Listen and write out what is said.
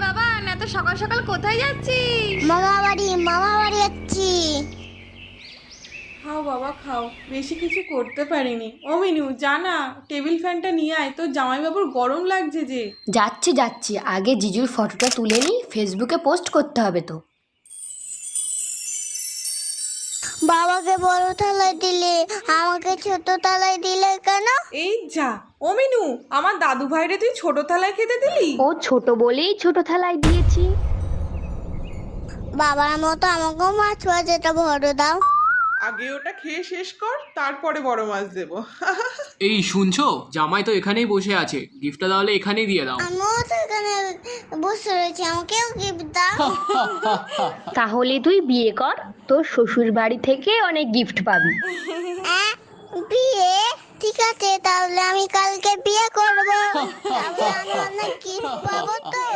বাবা, এত সকাল সকাল কোথায় যাচ্ছিস? মামা বাড়ি যাচ্ছি। খাও বাবা খাও, বেশি কিছু করতে পারিনি। ও মিনু, জানা টেবিল ফ্যানটা নিয়ে আয়, তোর জামাইবাবুর গরম লাগছে যে। যাচ্ছি আগে জিজুর ফটোটা তুলে নিই, ফেসবুকে পোস্ট করতে হবে তো। বাবাকে বড় থালায় দিলে, আমাকে ছোট থালায় দিলে কেন? এই যা, ও মিনু, আমার দাদু ভাইরে তুই ছোট থালায় খেতে দিলি? ও ছোট বলেই ছোট থালায় দিয়েছি। বাবার মতো আমাকেও মাছ ভাজাটা বড় দাও। আগে ওটা খেয়ে শেষ কর, তারপরে বড় মাছ দেবো। এই শুনছো, জামাই তো এখানেই বসে আছে, গিফটটা তাহলে এখানেই দিয়ে দাও। আমিও তো এখানে বসে রয়েছি, আমাকেও গিফট দাও। তাহলে তুই বিয়ে কর, তোর শ্বশুর বাড়ি থেকে অনেক গিফট পাবি। বিয়ে? ঠিক আছে, তাহলে আমি কালকে বিয়ে করবো। তাহলে আমি অনেক গিফট পাবো তো।